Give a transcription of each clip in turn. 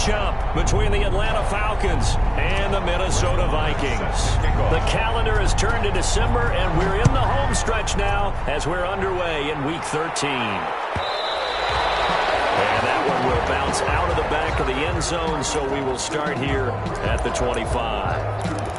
matchup between the Atlanta Falcons and the Minnesota Vikings. The calendar has turned to December, and we're in the home stretch now as we're underway in Week 13. And that one will bounce out of the back of the end zone, so we will start here at the 25.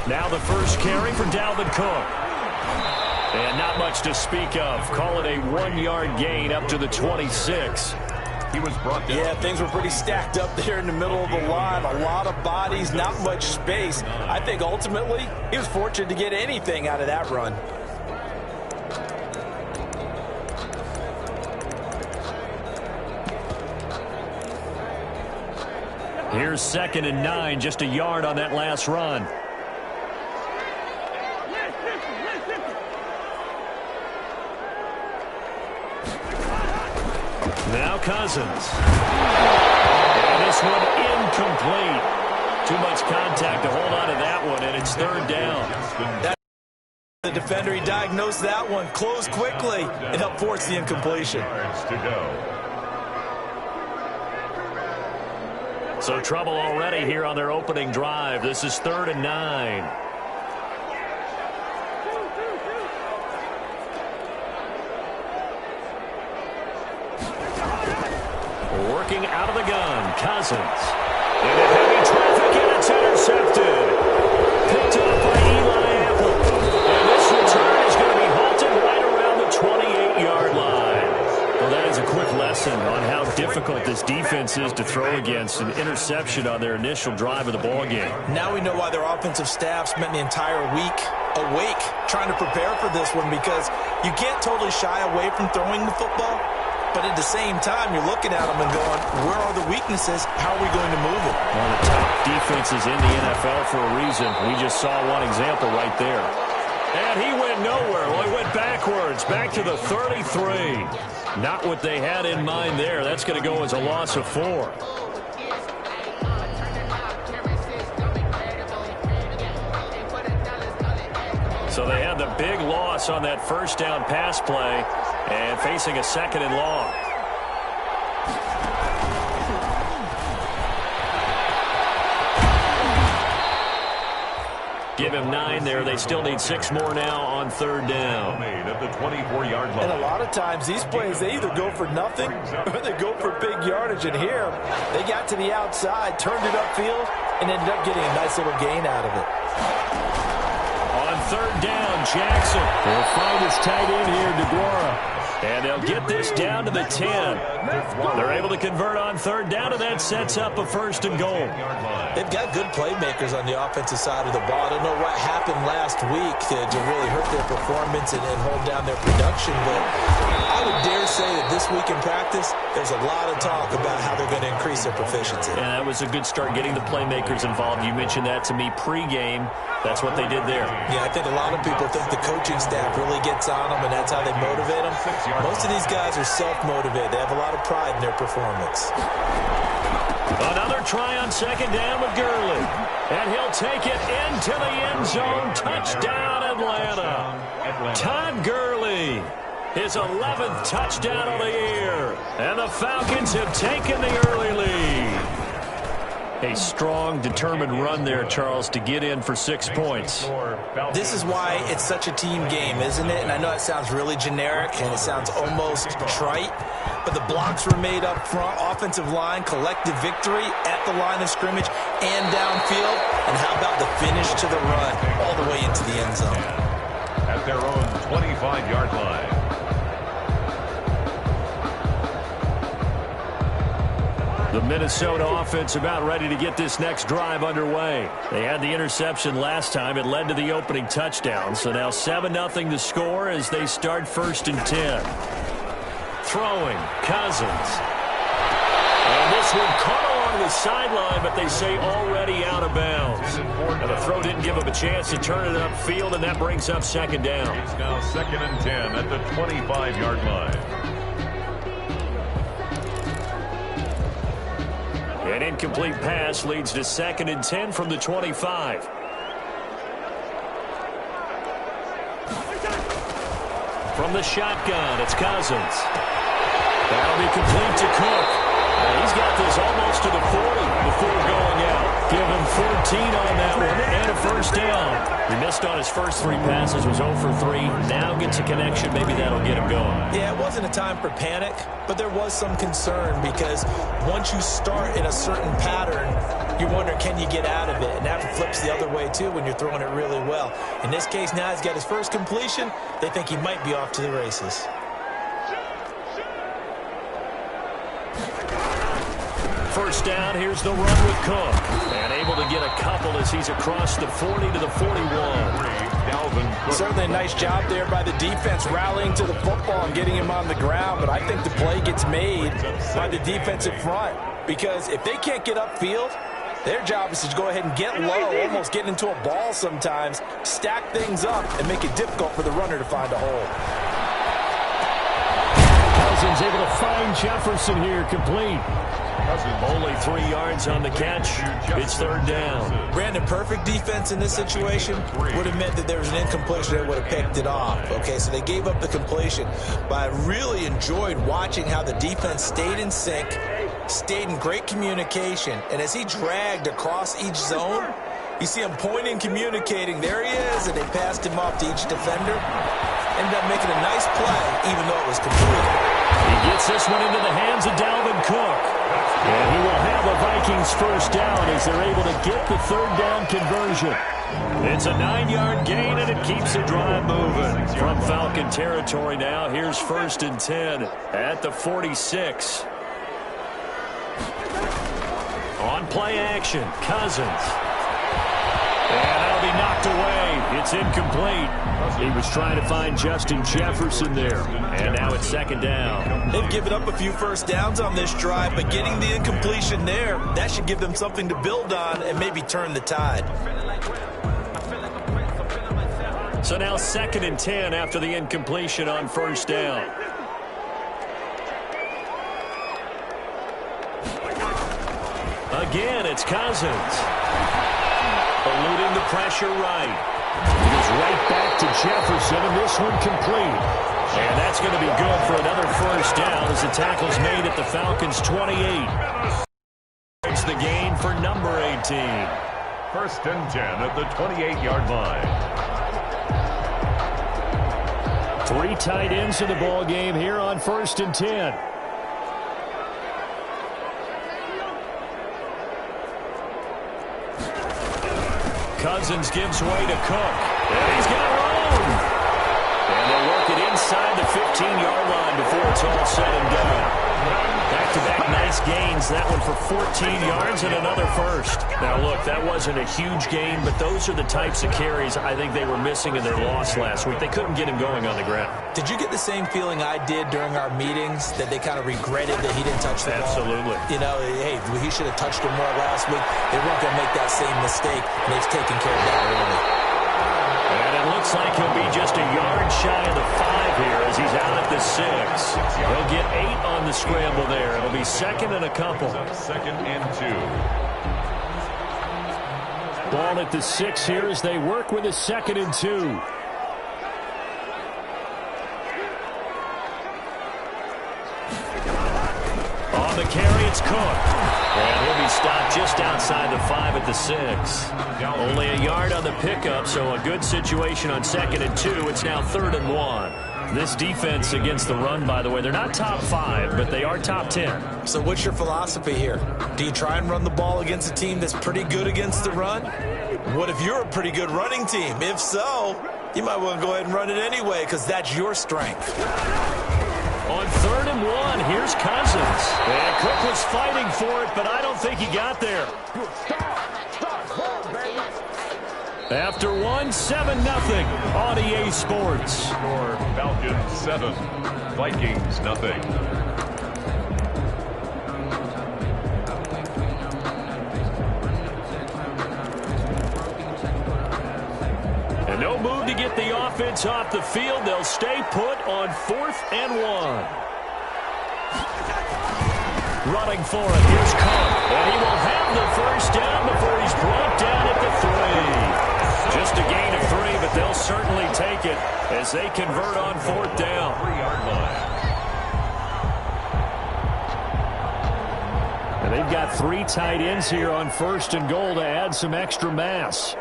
Now the first carry for Dalvin Cook. And not much to speak of. Call it a 1-yard gain up to the 26. He was brought down. Yeah, things were pretty stacked up there in the middle of the line. A lot of bodies, not much space. I think ultimately he was fortunate to get anything out of that run. Here's 2nd and 9, just a yard on that last run. Now Cousins. And this one incomplete. Too much contact to hold on to that one, and it's 3rd down. The defender, he diagnosed that one, closed quickly, and helped force the incompletion. So trouble already here on their opening drive. This is 3rd and 9. Working out of the gun, Cousins. Into heavy traffic, and it's intercepted. Picked up by Eli Apple. And this return is going to be halted right around the 28-yard line. Well, that is a quick lesson on how difficult this defense is to throw against. An interception on their initial drive of the ballgame. Now we know why their offensive staff spent the entire week awake trying to prepare for this one, because you can't totally shy away from throwing the football. But at the same time, you're looking at them and going, where are the weaknesses? How are we going to move it? One of the top defenses in the NFL for a reason. We just saw one example right there. And he went nowhere. Well, he went backwards, back to the 33. Not what they had in mind there. That's going to go as a loss of 4. So they had the big loss on that first down pass play and facing a 2nd and long. Give him 9 there. They still need 6 more now on 3rd down. At the 24-yard line. And a lot of times these plays, they either go for nothing or they go for big yardage. And here, they got to the outside, turned it upfield, and ended up getting a nice little gain out of it. On 3rd down, Jackson will find his tight end here, DeGuara. And they'll get this down to the 10. They're able to convert on 3rd down, and that sets up a 1st and goal. They've got good playmakers on the offensive side of the ball. I don't know what happened last week to really hurt their performance and hold down their production, but I would dare say that this week in practice, there's a lot of talk about how they're going to increase their proficiency. Yeah, that was a good start getting the playmakers involved. You mentioned that to me pregame. That's what they did there. Yeah, I think a lot of people think the coaching staff really gets on them, and that's how they motivate them. Most of these guys are self-motivated. They have a lot of pride in their performance. Another try on 2nd down with Gurley. And he'll take it into the end zone. Touchdown, Atlanta. Todd Gurley, his 11th touchdown of the year. And the Falcons have taken the early lead. A strong, determined run there, Charles, to get in for 6 points. This is why it's such a team game, isn't it? And I know it sounds really generic and it sounds almost trite, but the blocks were made up front, offensive line, collective victory at the line of scrimmage and downfield. And how about the finish to the run all the way into the end zone? At their own 25-yard line. The Minnesota offense about ready to get this next drive underway. They had the interception last time. It led to the opening touchdown. So now 7-0 to score as they start 1st and 10. Throwing, Cousins. And this one caught to the sideline, but they say already out of bounds. And the throw didn't give him a chance to turn it upfield, and that brings up second down. It's now 2nd and 10 at the 25-yard line. An incomplete pass leads to 2nd and 10 from the 25. From the shotgun, it's Cousins. That'll be complete to Cook. He's got this almost to the 40 before going out. Give him 14 on that one and a first down. He missed on his first 3 passes, was 0 for 3. Now gets a connection. Maybe that'll get him going. Yeah, it wasn't a time for panic, but there was some concern because once you start in a certain pattern, you wonder, can you get out of it? And that flips the other way, too, when you're throwing it really well. In this case, now he's got his first completion. They think he might be off to the races. First down, here's the run with Cook. And able to get a couple as he's across the 40 to the 41. Certainly a nice job there by the defense rallying to the football and getting him on the ground. But I think the play gets made by the defensive front. Because if they can't get upfield, their job is to go ahead and get low, almost get into a ball sometimes, stack things up, and make it difficult for the runner to find a hole. Cousins able to find Jefferson here, complete. Only 3 yards on the catch. It's 3rd down. Brandon, perfect defense in this situation would have meant that there was an incompletion that would have picked it off. Okay, so they gave up the completion. But I really enjoyed watching how the defense stayed in sync, stayed in great communication. And as he dragged across each zone, you see him pointing, communicating. There he is, and they passed him off to each defender. Ended up making a nice play, even though it was complete. He gets this one into the hands of Dalvin Cook. And he will have a Vikings first down as they're able to get the 3rd down conversion. It's a 9-yard gain, and it keeps the drive moving. From Falcon territory now, here's 1st and 10 at the 46. On play action, Cousins. And that'll be knocked away. It's incomplete. He was trying to find Justin Jefferson there. And now it's 2nd down. They've given up a few first downs on this drive, but getting the incompletion there, that should give them something to build on and maybe turn the tide. So now 2nd and 10 after the incompletion on 1st down. Again, it's Cousins. Eluding the pressure right. He goes right back to Jefferson, and this one complete. And that's going to be good for another first down as the tackle's made at the Falcons' 28. It's the gain for number 18. 1st and 10 at the 28-yard line. 3 tight ends in the ball game here on 1st and 10. Cousins gives way to Cook. And he's got room. And they'll work it inside the 15-yard line before it's all said and done. Back-to-back nice gains. That one for 14 yards and another first. Now, look, that wasn't a huge gain, but those are the types of carries I think they were missing in their loss last week. They couldn't get him going on the ground. Did you get the same feeling I did during our meetings, that they kind of regretted that he didn't touch the ball? Absolutely. You know, hey, he should have touched him more last week. They weren't going to make that same mistake, and they've taken care of that early. And it looks like he'll be just a yard shy of the 5 here as he's out at the 6. He'll get 8 on the scramble there. It'll be 2nd and a couple. 2nd and 2. Ball at the 6 here as they work with a 2nd and 2. On the carry, it's Cook. And he'll be stopped just outside the 5 at the 6. Only a yard on the pickup, so a good situation on 2nd and 2. It's now 3rd and 1. This defense against the run, by the way, they're not top 5, but they are top 10. So what's your philosophy here? Do you try and run the ball against a team that's pretty good against the run? What if you're a pretty good running team? If so, you might want to go ahead and run it anyway because that's your strength. On 3rd and 1, here's Cousins. And Cook was fighting for it, but I don't think he got there. After 1, 7-0 on EA Sports. Score Falcons 7, Vikings 0. move to get the offense off the field. They'll stay put on 4th and 1. Running for it. Here's Cook. And he will have the first down before he's brought down at the 3. Just a gain of 3, but they'll certainly take it as they convert on 4th down. 3-yard line. And they've got 3 tight ends here on 1st and goal to add some extra mass.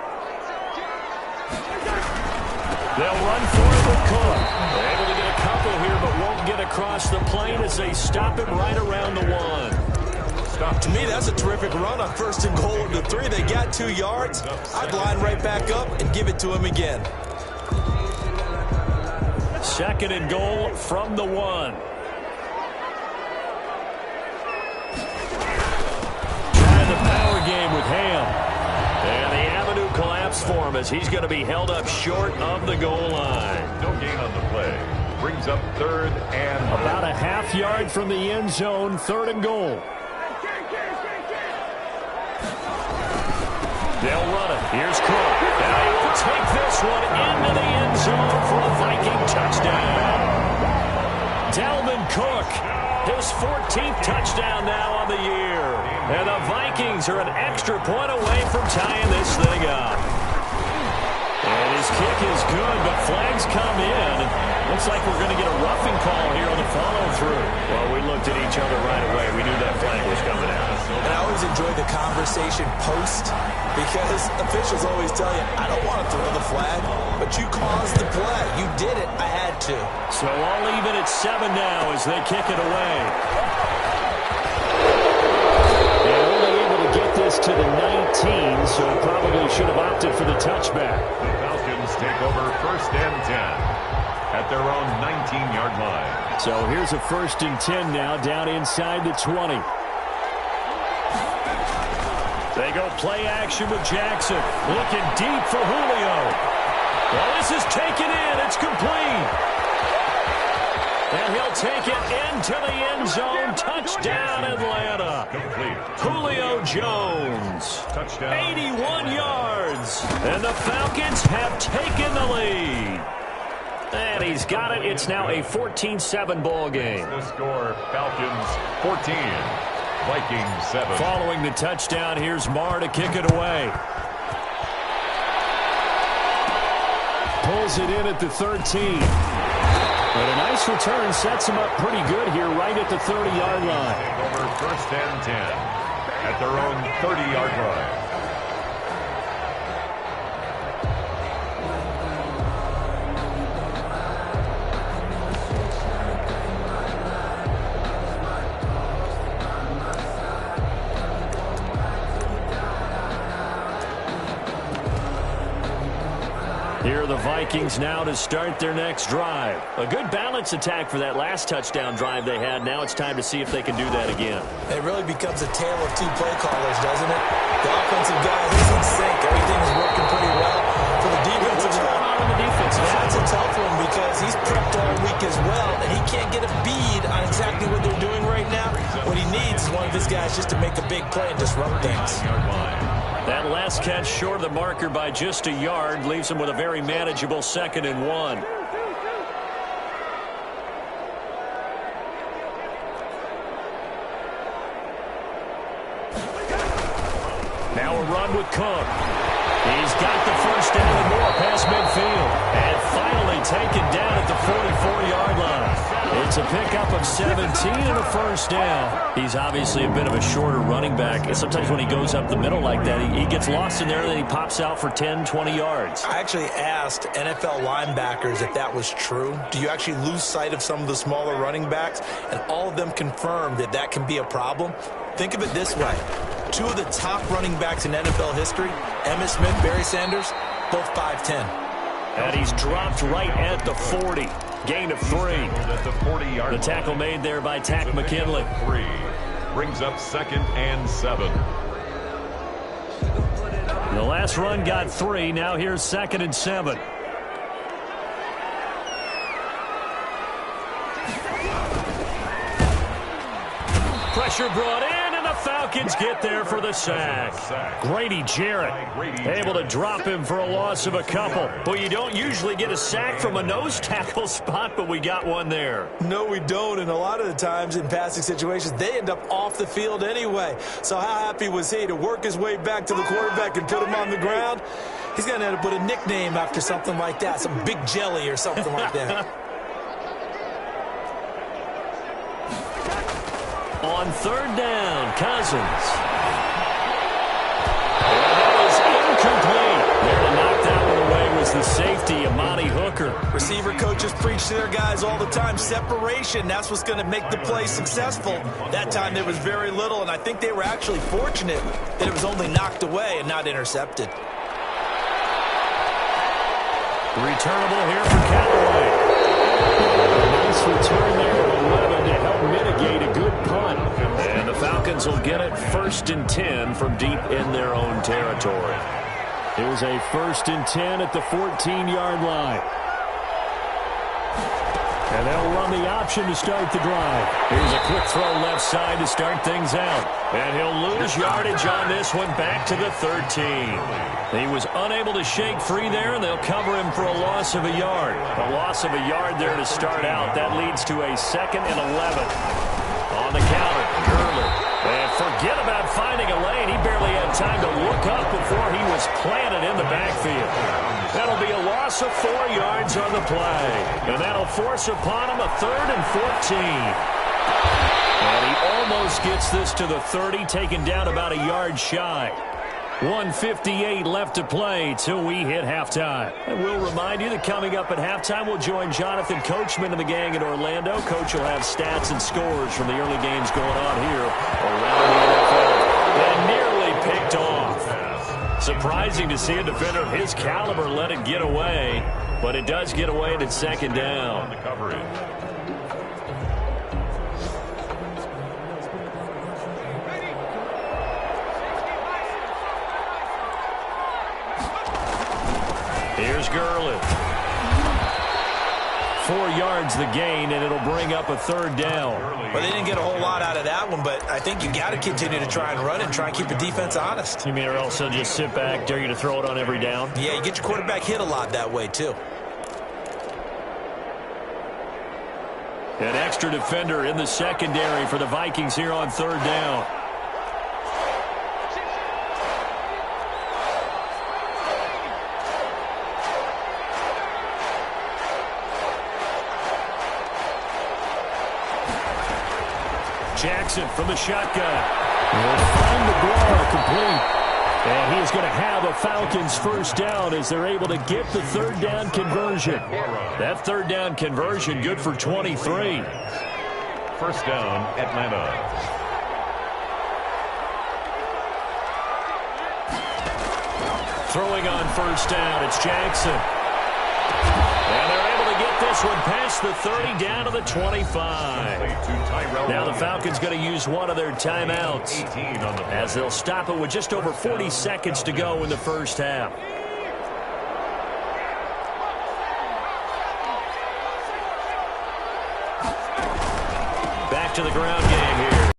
They'll run for it with Cook. They're able to get a couple here, but won't get across the plane as they stop him right around the 1. To me, that's a terrific run on 1st and goal at the 3. They got 2 yards. I'd line right back up and give it to him again. 2nd and goal from the 1. Trying the power game with Ham. And the avenue collapsed for him as he's going to be held up short of the goal line. No gain on the play. Brings up 3rd and about a half yard from the end zone, 3rd and goal. They'll run it. Here's Cook. Now he will take this one into the end zone for a Viking touchdown. Dalvin Cook, his 14th touchdown now on the year. And the Vikings are an extra point away from tying this thing up. And his kick is good, but flags come in. Looks like we're going to get a roughing call here on the follow-through. Well, we looked at each other right away. We knew that flag was coming out. And I always enjoy the conversation post because officials always tell you, I don't want to throw the flag, but you caused the play. You did it. I had to. So I'll leave it at 7 now as they kick it away. And only able to get this to the 19, so probably should have opted for the touchback. the Falcons take over 1st and 10 at their own 19-yard line. So here's a 1st and 10 now, down inside the 20. They go play action with Jackson. Looking deep for Julio. Well, this is taken in. It's complete. And he'll take it into the end zone. Touchdown, Atlanta. Complete. Julio Jones. Touchdown. 81 yards. And the Falcons have taken the lead. And he's got it. It's now a 14-7 ball game. The score, Falcons 14, Vikings 7. Following the touchdown, here's Marr to kick it away. Pulls it in at the 13. But a nice return sets him up pretty good here right at the 30-yard line. Take over 1st and 10 at their own 30-yard line. Here are the Vikings now to start their next drive. A good balance attack for that last touchdown drive they had. Now it's time to see if they can do that again. It really becomes a tale of 2 play callers, doesn't it? The offensive guy is in sync. Everything is working pretty well. For the defensive What's going on the defensive side? That's a tough one because he's prepped all week as well, and he can't get a bead on exactly what they're doing right now. What he needs is one of his guys just to make a big play and disrupt things. That last catch short of the marker by just a yard leaves him with a very manageable 2nd and 1. Now a run with Cook. He's got the first down and more past midfield. And finally taken down at the 44-yard line. It's a pickup of 17 and a first down. He's obviously a bit of a shorter running back. And sometimes when he goes up the middle like that, he gets lost in there and then he pops out for 10, 20 yards. I actually asked NFL linebackers if that was true. Do you actually lose sight of some of the smaller running backs? And all of them confirmed that that can be a problem. Think of it this way. 2 of the top running backs in NFL history, Emmitt Smith, Barry Sanders, both 5'10". And he's dropped right at the 40. Gain of 3. At the 40-yard The tackle made there by Tack McKinley. 3 brings up 2nd and 7. The last run got 3. Now here's 2nd and 7. Pressure brought in, and the Falcons get there for the sack. Grady Jarrett able to drop him for a loss of a couple. Well, you don't usually get a sack from a nose tackle spot, but we got one there. No, we don't, and a lot of the times in passing situations, they end up off the field anyway. So how happy was he to work his way back to the quarterback and put him on the ground? He's going to have to put a nickname after something like that, some Big Jelly or something like that. On third down, Cousins. And that is incomplete. There to knock that one away was the safety, Amani Hooker. Receiver coaches preach to their guys all the time. Separation, that's what's going to make the play successful. That time there was very little, and I think they were actually fortunate that it was only knocked away and not intercepted. Returnable here for Callaway. Nice return there at 11 to help mitigate a good punt. And the Falcons will get it 1st and 10 from deep in their own territory. Here's a 1st and 10 at the 14-yard line. And they'll run the option to start the drive. Here's a quick throw left side to start things out. And he'll lose yardage on this one back to the 13. He was unable to shake free there, and they'll cover him for a loss of a yard. A loss of a yard there to start out. That leads to a 2nd and 11. On the counter, Gurley. And forget about finding a lane. He barely had time to look up before he was planted in the backfield. That'll be a loss of 4 yards on the play. And that'll force upon him a 3rd and 14. And he almost gets this to the 30, taken down about a yard shy. 1:58 left to play till we hit halftime. And we'll remind you that coming up at halftime, we'll join Jonathan Coachman and the gang in Orlando. Coach will have stats and scores from the early games going on here around the NFL. And nearly picked off. Surprising to see a defender of his caliber let it get away, but it does get away and it's 2nd down. The coverage. Here's Gurley. 4 yards the gain, and it'll bring up a 3rd down. Well, they didn't get a whole lot out of that one, but I think you got to continue to try and run and try and keep the defense honest. You mean or else they'll just sit back, dare you to throw it on every down? Yeah, you get your quarterback hit a lot that way, too. An extra defender in the secondary for the Vikings here on 3rd down. Jackson from the shotgun. Will find the ball complete. And he is going to have a Falcons 1st down as they're able to get the 3rd down conversion. That 3rd down conversion good for 23. 1st down, Atlanta. Throwing on 1st down, it's Jackson. And they're able to get this one past the 30 down to the 25. Now the Falcons going to use one of their timeouts as they'll stop it with just over 40 seconds to go in the 1st half. Back to the ground game here.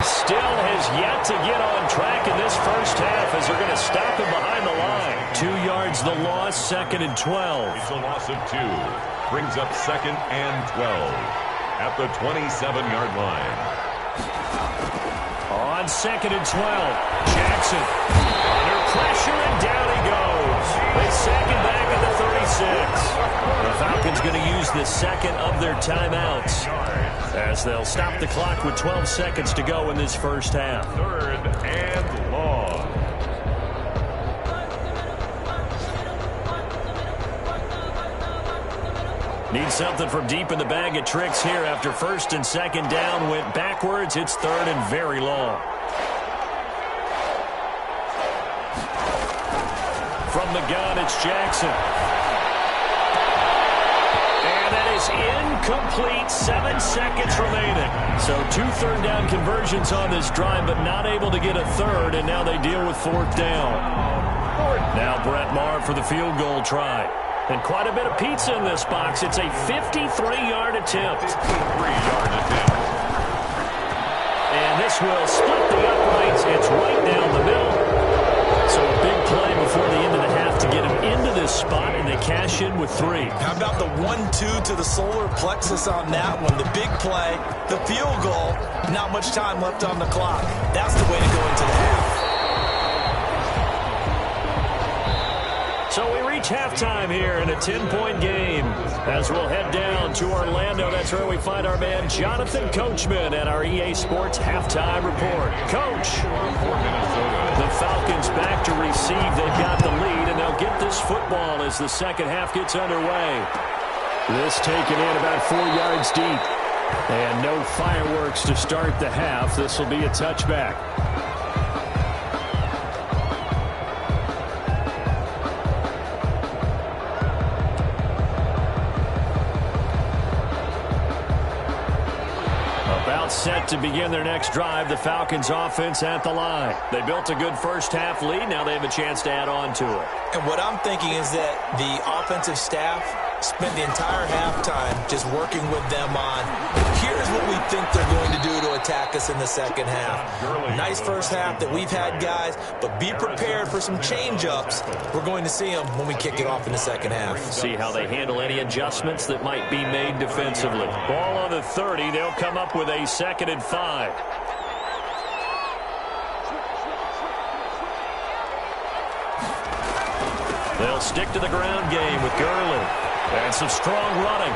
Still has yet to get on track in this 1st half as they're going to stop him behind the line. 2 yards the loss, 2nd and 12. It's a loss of 2. Brings up 2nd and 12 at the 27-yard line. On 2nd and 12, Jackson under pressure and down he goes. They sack him back at the 36. The Falcons going to use the 2nd of their timeouts as they'll stop the clock with 12 seconds to go in this 1st half. 3rd and long. Need something from deep in the bag of tricks here after 1st and 2nd down went backwards. It's 3rd and very long. From the gun, it's Jackson. And that is incomplete. 7 seconds remaining. So 2 3rd down conversions on this drive, but not able to get a 3rd, and now they deal with 4th down. Now Brett Maher for the field goal try. And quite a bit of pizza in this box. It's a 53-yard attempt. 53-yard attempt. And this will split the uprights. It's right down the middle. So a big play before the end of the half to get him into this spot, and they cash in with 3. How about the 1-2 to the solar plexus on that one? The big play, the field goal, not much time left on the clock. That's the way to go into the half. So we reach halftime here in a 10-point game. As we'll head down to Orlando, that's where we find our man Jonathan Coachman at our EA Sports Halftime Report. Coach, the Falcons back to receive. They've got the lead, and they'll get this football as the second half gets underway. This taken in about 4 yards deep. And no fireworks to start the half. This will be a touchback. Set to begin their next drive. The Falcons offense at the line. They built a good first half lead. Now they have a chance to add on to it. And what I'm thinking is that the offensive staff spent the entire halftime just working with them on, here's what we think they're going to do to attack us in the second half. Nice first half that we've had, guys, but be prepared for some change-ups. We're going to see them when we kick it off in the second half. See how they handle any adjustments that might be made defensively. Ball on the 30. They'll come up with a 2nd and 5. They'll stick to the ground game with Gurley. And some strong running.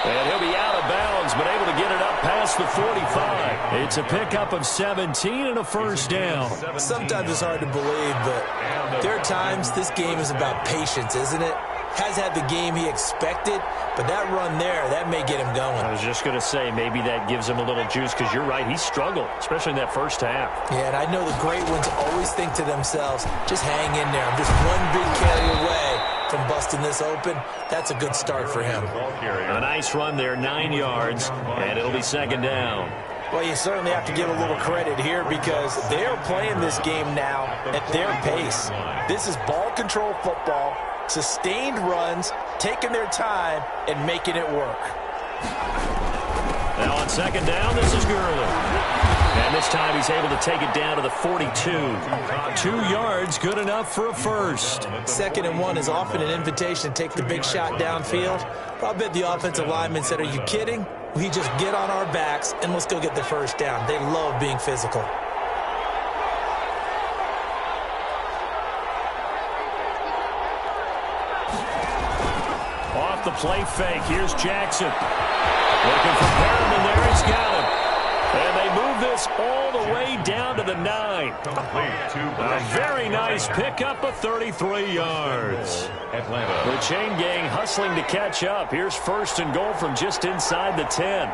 And he'll be out of bounds, but able to get it up past the 45. It's a pickup of 17 and a first down. Sometimes it's hard to believe, but there are times this game is about patience, isn't it? Has had the game he expected, but that run there, that may get him going. I was just going to say, maybe that gives him a little juice, because you're right, he struggled, especially in that first half. Yeah, and I know the great ones always think to themselves, just hang in there. I'm just one big carry away from busting this open. That's a good start for him. A nice run there, 9 yards, and it'll be 2nd down. Well, you certainly have to give a little credit here because they are playing this game now at their pace. This is ball control football, sustained runs, taking their time, and making it work. Now on 2nd down, this is Gurley. And this time he's able to take it down to the 42. 2 yards, good enough for a first. 2nd and 1 is often an invitation to take the big shot downfield. But I bet the offensive lineman said, are you kidding? We just get on our backs and let's go get the first down. They love being physical. Off the play fake, here's Jackson. Looking for Perriman there, he's got him. And they move this all the way down to the 9. A very nice pickup of 33 yards. The chain gang hustling to catch up. Here's 1st and goal from just inside the 10.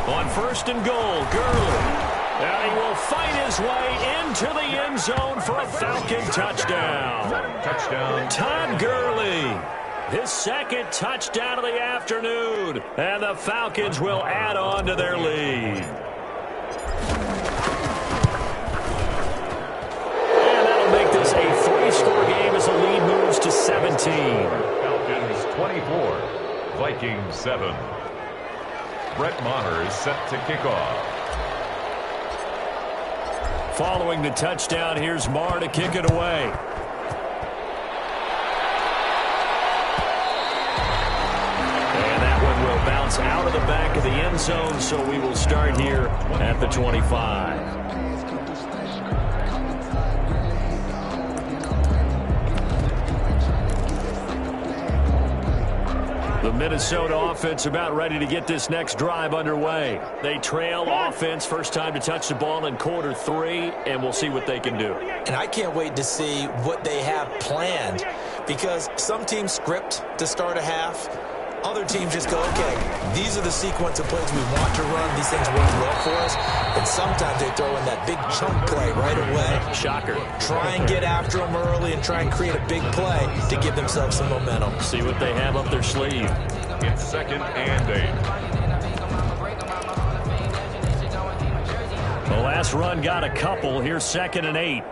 On 1st and goal, Gurley. And he will fight his way into the end zone for a Falcon touchdown. Todd Gurley, his 2nd touchdown of the afternoon. And the Falcons will add on to their lead. And that'll make this a 3-score game as the lead moves to 17. Falcons 24, Vikings 7. Brett Maher is set to kick off. Following the touchdown, here's Maher to kick it away. And that one will bounce out of the back of the end zone, so we will start here at the 25. The Minnesota offense about ready to get this next drive underway. They trail offense, first time to touch the ball in quarter 3, and we'll see what they can do. And I can't wait to see what they have planned because some teams script to start a half. Other teams just go, okay, these are the sequence of plays we want to run. These things work well for us. And sometimes they throw in that big chunk play right away. Shocker. Try and get after them early and try and create a big play to give themselves some momentum. See what they have up their sleeve. It's 2nd and 8. The last run got a couple. Here's 2nd and 8.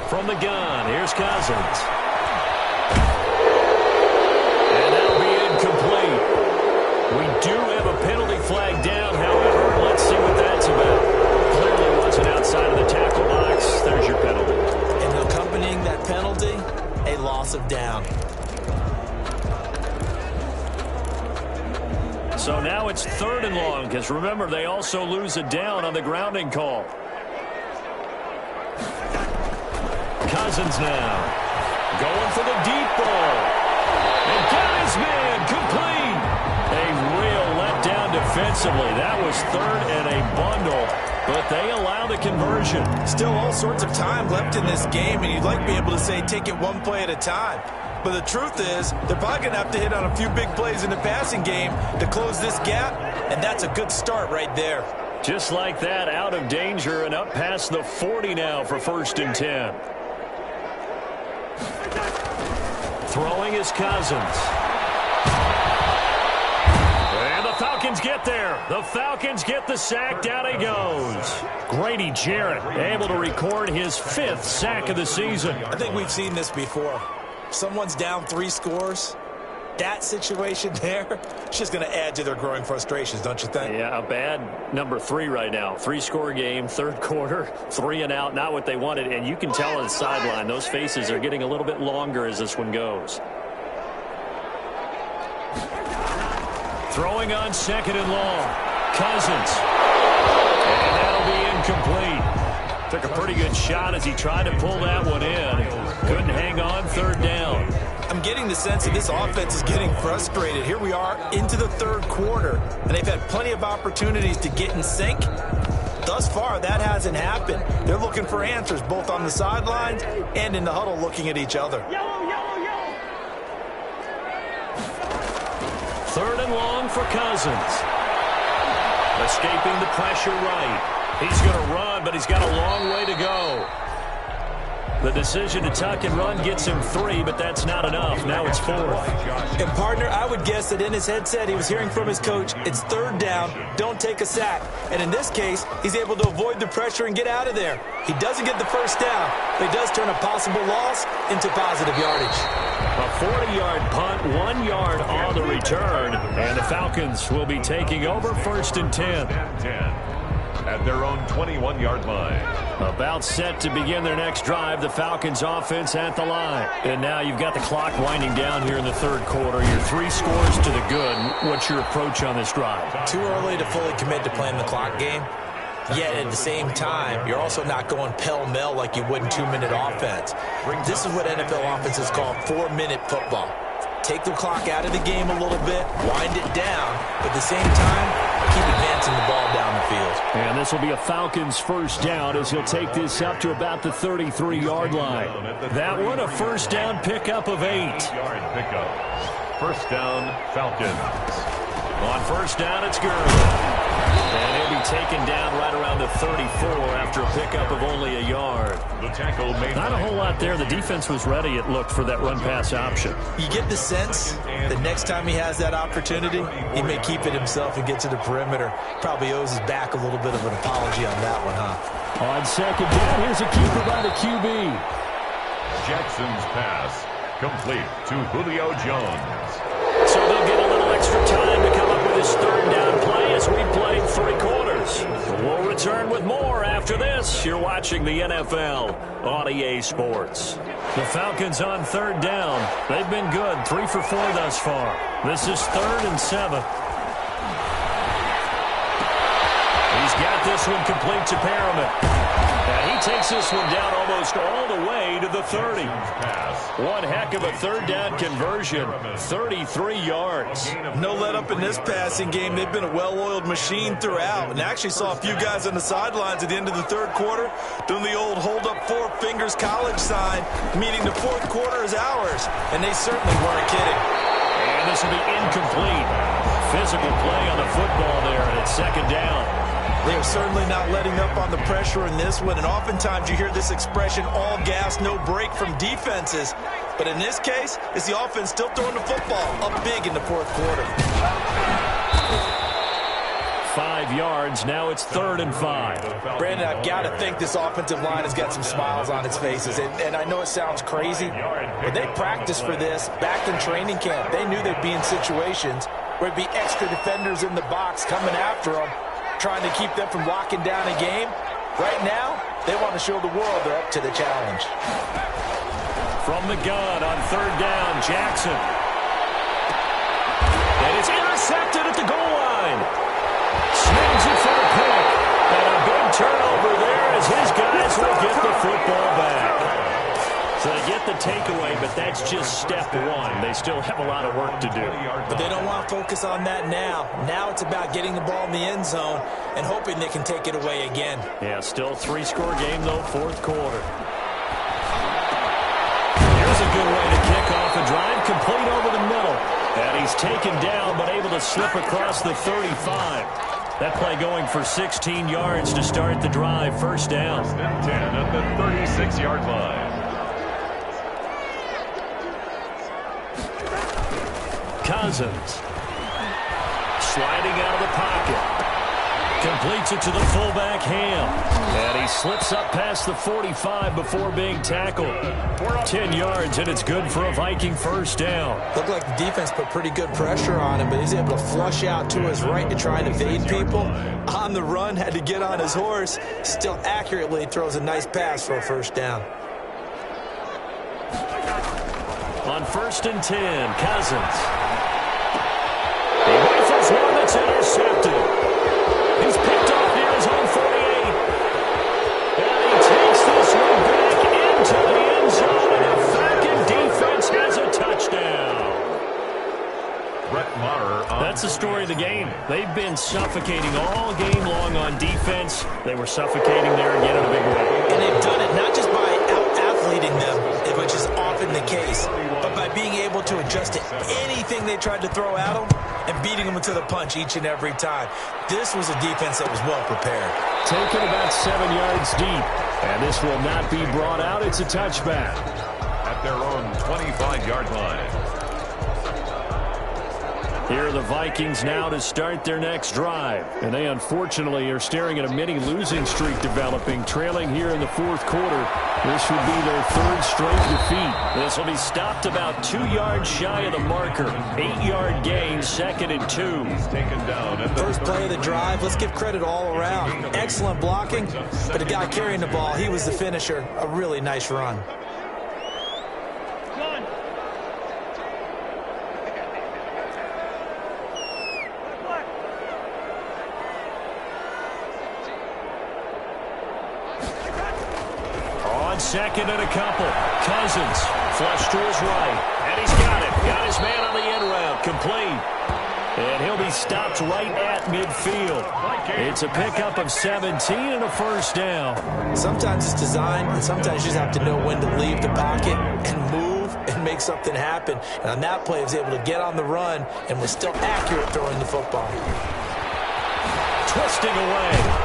From the gun, here's Cousins. And that'll be incomplete. We do have a penalty flag down, however. Let's see what that's about. Clearly wasn't outside of the tackle box. There's your penalty. And accompanying that penalty, a loss of down. So now it's 3rd and long, because remember, they also lose a down on the grounding call. Cousins now going for the deep ball. And got his man complete. A real letdown defensively. That was 3rd and a bundle, but they allow the conversion. Still all sorts of time left in this game, and you'd like to be able to say take it one play at a time. But the truth is, they're probably going to have to hit on a few big plays in the passing game to close this gap, and that's a good start right there. Just like that, out of danger and up past the 40 now for 1st and 10. Throwing is Cousins. And the Falcons get there. The Falcons get the sack. Down he goes. Grady Jarrett able to record his 5th sack of the season. I think we've seen this before. Someone's down 3 scores. That situation there, it's just going to add to their growing frustrations, don't you think? Yeah, a bad number 3 right now. 3-score game, 3rd quarter, 3 and out, not what they wanted. And you can tell on the sideline, those faces are getting a little bit longer as this one goes. Throwing on 2nd and long. Cousins. And that'll be incomplete. Took a pretty good shot as he tried to pull that one in. Couldn't hang on, 3rd down. I'm getting the sense that this offense is getting frustrated. Here we are into the 3rd quarter, and they've had plenty of opportunities to get in sync. Thus far, that hasn't happened. They're looking for answers both on the sidelines and in the huddle looking at each other. 3rd and long for Cousins. Escaping the pressure right. He's going to run, but he's got a long way to go. The decision to tuck and run gets him 3, but that's not enough. Now it's 4th. And, partner, I would guess that in his headset he was hearing from his coach, it's 3rd down, don't take a sack. And in this case, he's able to avoid the pressure and get out of there. He doesn't get the 1st down, but he does turn a possible loss into positive yardage. A 40-yard punt, 1 yard on the return, and the Falcons will be taking over 1st and 10. At their own 21-yard line. About set to begin their next drive, the Falcons offense at the line. And now you've got the clock winding down here in the 3rd quarter. Your 3 scores to the good. What's your approach on this drive? Too early to fully commit to playing the clock game. Yet at the same time, you're also not going pell-mell like you would in 2-minute offense. This is what NFL offenses call 4-minute football. Take the clock out of the game a little bit, wind it down, but at the same time, keep advancing the ball down the field. And this will be a Falcons 1st down as he'll take this up to about the 33-yard line. That one, a 1st down pickup of 8. 8-yard pickup. 1st down, Falcons. On 1st down, it's Gurley. And he'll be taken down right around the 34 after a pickup of only a yard. The tackle made not a whole lot there. The defense was ready, it looked, for that run-pass option. You get the sense that next time he has that opportunity, he may keep it himself and get to the perimeter. Probably owes his back a little bit of an apology on that one, huh? On 2nd down, here's a keeper by the QB. Jackson's pass complete to Julio Jones. So they'll get a little extra time to come up with his 3rd down play as we played 3 quarters. We'll return with more after this. You're watching the NFL on EA Sports. The Falcons on 3rd down. They've been good, 3 for 4 thus far. This is 3rd and 7. He's got this one complete to Perriman. And he takes this one down almost all the way to the 30. One heck of a 3rd down conversion, 33 yards. No let up in this passing game. They've been a well-oiled machine throughout. And actually saw a few guys on the sidelines at the end of the 3rd quarter doing the old hold up 4 fingers college sign, meaning the 4th quarter is ours. And they certainly weren't kidding. And this will be incomplete. Physical play on the football there, and it's 2nd down. They are certainly not letting up on the pressure in this one, and oftentimes you hear this expression, all gas, no break from defenses. But in this case, it's the offense still throwing the football up big in the 4th quarter. 5 5 yards. Now it's 3rd and 5. Brandon, I've got to think this offensive line has got some smiles on its faces. And I know it sounds crazy, but they practiced for this back in training camp. They knew they'd be in situations where there'd be extra defenders in the box coming after them, trying to keep them from locking down a game. Right now, they want to show the world they're up to the challenge. From the gun on 3rd down, Jackson. And it's intercepted at the goal line. Snags it for the pick. And a big turnover there as his guys will get the football back. So they get the takeaway, but that's just step one. They still have a lot of work to do. But they don't want to focus on that now. Now it's about getting the ball in the end zone and hoping they can take it away again. Yeah, still 3-score game, though, 4th quarter. Here's a good way to kick off a drive, complete over the middle. And he's taken down, but able to slip across the 35. That play going for 16 yards to start the drive. 1st down. 10 at the 36-yard line. Cousins. Sliding out of the pocket. Completes it to the fullback, Ham. And he slips up past the 45 before being tackled. 10 yards, and it's good for a Viking 1st down. Looked like the defense put pretty good pressure on him, but he's able to flush out to his right to try and evade people. On the run, had to get on his horse. Still accurately throws a nice pass for a 1st down. On 1st and 10, Cousins. He rifles one that's intercepted. He's picked off near his own 48. And he takes this one back into the end zone, and the Falcon defense has a touchdown. That's the story of the game. They've been suffocating all game long on defense. They were suffocating there again in a big way. And they've done it not just by out-athleting them, which is often the case, but by being able to adjust to anything they tried to throw at them and beating them to the punch each and every time. This was a defense that was well prepared. Taken about 7 yards deep, and this will not be brought out. It's a touchback. At their own 25-yard line. Here are the Vikings now to start their next drive. And they unfortunately are staring at a mini losing streak developing, trailing here in the 4th quarter. This would be their 3rd straight defeat. This will be stopped about 2 yards shy of the marker. 8-yard gain, 2nd and 2. He's taken down at the first play of the drive. Let's give credit all around. Excellent blocking, but the guy carrying the ball, he was the finisher. A really nice run. Second and a couple. Cousins flush to his right. And he's got it. Got his man on the end route. Complete. And he'll be stopped right at midfield. It's a pickup of 17 and a 1st down. Sometimes it's design, and sometimes you just have to know when to leave the pocket and move and make something happen. And on that play, he was able to get on the run and was still accurate throwing the football. Twisting away.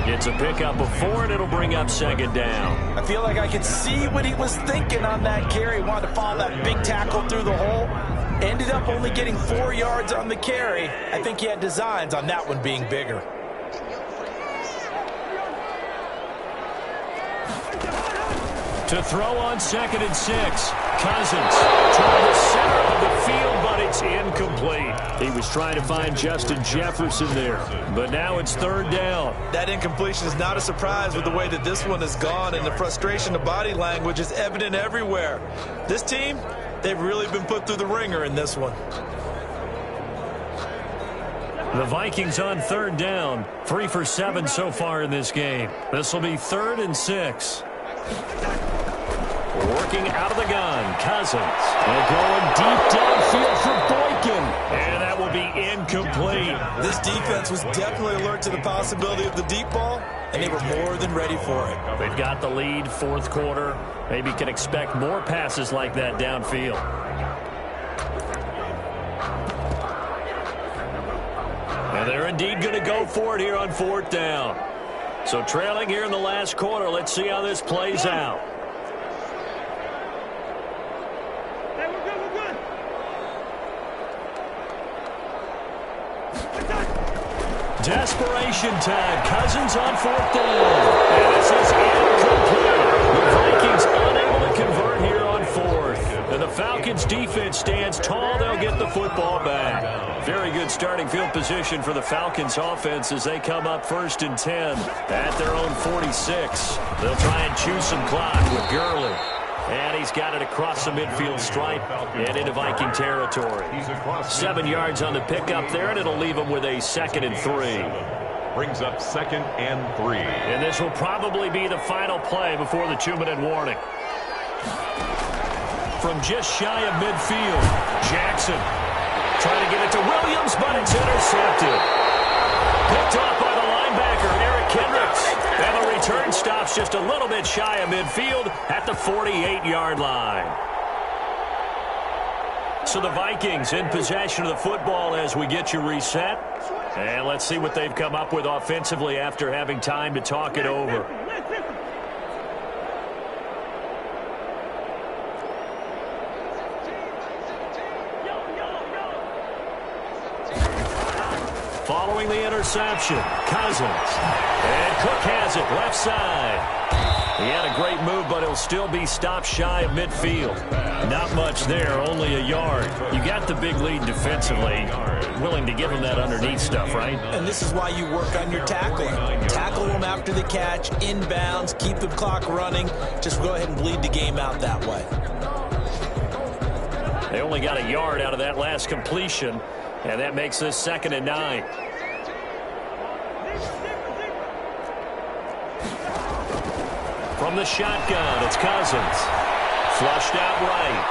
It's a pickup of 4, and it'll bring up 2nd down. I feel like I could see what he was thinking on that carry. He wanted to follow that big tackle through the hole. Ended up only getting 4 yards on the carry. I think he had designs on that one being bigger. To throw on 2nd and 6. Cousins toward the center of the field, but it's incomplete. He was trying to find Justin Jefferson there, but now it's 3rd down. That incompletion is not a surprise with the way that this one has gone, and the frustration of body language is evident everywhere. This team, they've really been put through the ringer in this one. The Vikings on 3rd down, 3 for 7 so far in this game. This will be 3rd and 6. Working out of the gun, Cousins. And going deep downfield for Boykin. And that will be incomplete. This defense was definitely alert to the possibility of the deep ball, and they were more than ready for it. They've got the lead, 4th quarter. Maybe can expect more passes like that downfield. And they're indeed going to go for it here on 4th down. So trailing here in the last quarter, let's see how this plays out. Desperation time. Cousins on 4th down. And this is incomplete. The Vikings unable to convert here on 4th. And the Falcons defense stands tall. They'll get the football back. Very good starting field position for the Falcons offense as they come up 1st and 10 at their own 46. They'll try and chew some clock with Gurley. And he's got it across the midfield stripe and into Viking territory. 7 yards on the pickup there, and it'll leave him with a 2nd and 3. Brings up 2nd and 3. And this will probably be the final play before the 2-minute warning. From just shy of midfield, Jackson trying to get it to Williams, but it's intercepted. Picked off by the linebacker, Eric Kendricks. And the return stops just a little bit shy of midfield at the 48-yard line. So the Vikings in possession of the football as we get you reset. And let's see what they've come up with offensively after having time to talk it over. Following the interception, Cousins. And Cook has it, left side. He had a great move, but he'll still be stopped shy of midfield. Not much there, only a yard. You got the big lead defensively. Willing to give him that underneath stuff, right? And this is why you work on your tackling. Tackle him after the catch, inbounds, keep the clock running. Just go ahead and bleed the game out that way. They only got a yard out of that last completion, and that makes this 2nd and 9. From the shotgun, it's Cousins. Flushed out right.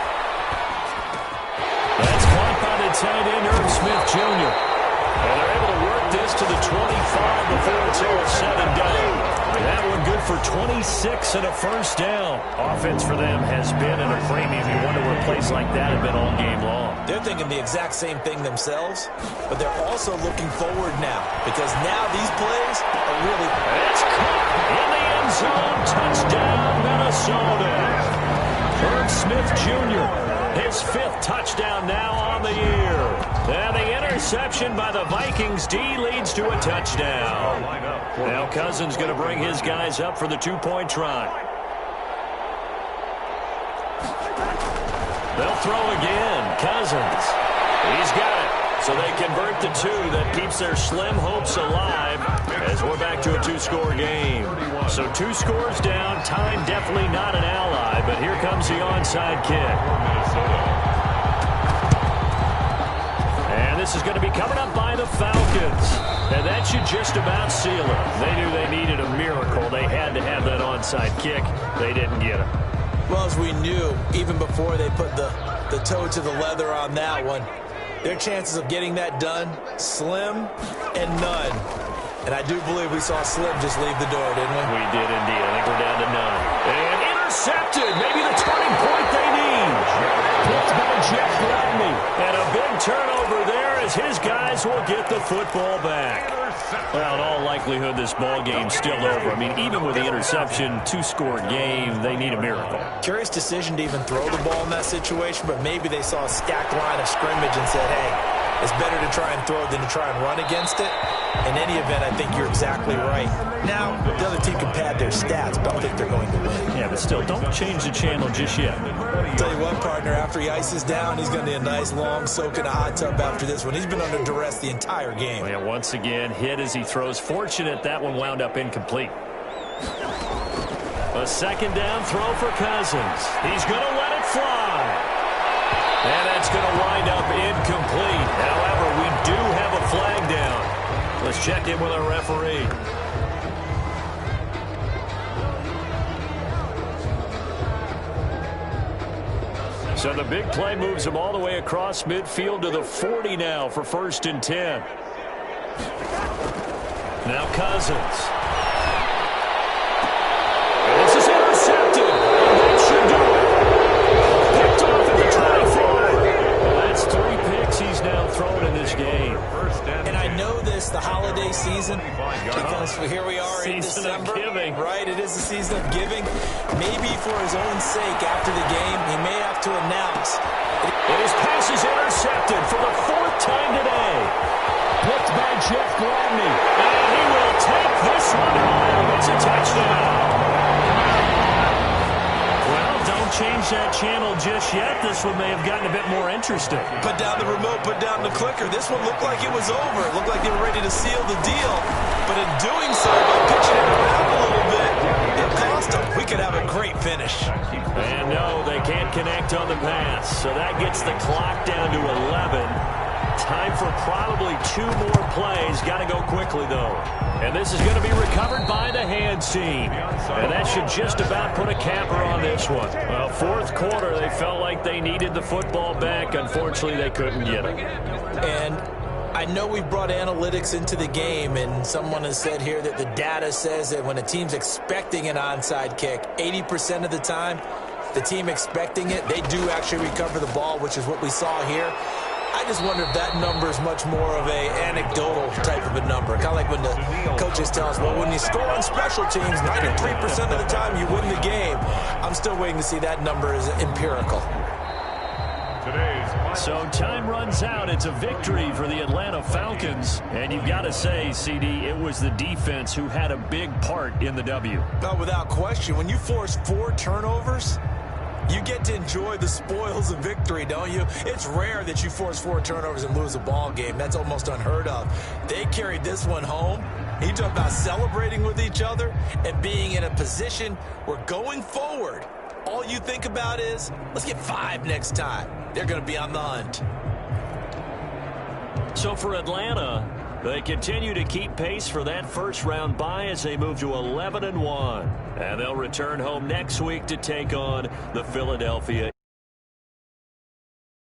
That's caught by the tight end, Irv Smith Jr. And they're able to work this to the 25 before it's all said and done. That one good for 26 and a 1st down. Offense for them has been at a premium. You wonder where plays like that have been all game long. They're thinking the exact same thing themselves, but they're also looking forward now because now these plays are really... It's caught in the end zone. Touchdown, Minnesota. Irv Smith Jr., his 5th touchdown now on the year. And the interception by the Vikings D leads to a touchdown. Now Cousins going to bring his guys up for the 2-point try. They'll throw again. Cousins. He's got it. So they convert the 2. That keeps their slim hopes alive as we're back to a 2-score game. So 2 scores down. Time definitely not an ally, but here comes the onside kick. And this is going to be covered up by the Falcons. And that should just about seal it. They knew they needed a miracle. They had to have that onside kick. They didn't get it. Well, as we knew, even before they put the toe to the leather on that one, their chances of getting that done, slim and none. And I do believe we saw Slim just leave the door, didn't we? We did indeed. I think we're down to none. And intercepted. Maybe the turning point they need. Picked by Jeff Gladney. And a big turnover there as his guys will get the football back. Well, in all likelihood, this ball game's still over. I mean, even with the interception, 2-score game, they need a miracle. Curious decision to even throw the ball in that situation, but maybe they saw a stacked line of scrimmage and said, hey, it's better to try and throw than to try and run against it. In any event, I think you're exactly right. Now, the other team can pad their stats, but I think they're going to win. Yeah, but still, don't change the channel just yet. Tell you what, partner, after he ices down, he's going to need a nice long soak in a hot tub after this one. He's been under duress the entire game. Yeah, once again, hit as he throws. Fortunate that one wound up incomplete. A 2nd down throw for Cousins. He's going to let it fly. And that's going to wind up incomplete. However, we do have a flag down. Let's check in with our referee. So the big play moves him all the way across midfield to the 40 now for 1st and 10. Now Cousins. And this is intercepted. And that should do it. Picked off at the 24. That's 3 picks he's now thrown in this game. And I know this, the holiday season, because here we are in December. Season of giving. Right, it is the season of giving. Maybe for his own sake after the game, he may have to announce. And his pass is intercepted for the 4th time today. picked by Jeff Gladney. And he will take this one home. It's a touchdown. Well, don't change that channel just yet. This one may have gotten a bit more interesting. Put down the remote, put down the clicker. This one looked like it was over. It looked like they were ready to seal the deal. But in doing so, by pitching it around a little bit, it cost them. We could have a great finish. And no, they can't connect on the pass. So that gets the clock down to 11. Time for probably 2 more plays. Got to go quickly, though. And this is going to be recovered by the hands team. And that should just about put a capper on this one. Well, fourth quarter, they felt like they needed the football back. Unfortunately, they couldn't get it. And I know we brought analytics into the game, and someone has said here that the data says that when a team's expecting an onside kick, 80% of the time, the team expecting it, they do actually recover the ball, which is what we saw here. I just wonder if that number is much more of a anecdotal type of a number. Kind of like when the coaches tell us, well, when you score on special teams, 93% of the time you win the game. I'm still waiting to see that number is empirical. So time runs out. It's a victory for the Atlanta Falcons. And you've got to say, CD, it was the defense who had a big part in the W. No, without question. When you force 4 turnovers, you get to enjoy the spoils of victory, don't you? It's rare that you force 4 turnovers and lose a ball game. That's almost unheard of. They carried this one home. You talk about celebrating with each other and being in a position where going forward, all you think about is, let's get 5 next time. They're going to be on the hunt. So for Atlanta, they continue to keep pace for that first-round bye as they move to 11-1. And they'll return home next week to take on the Philadelphia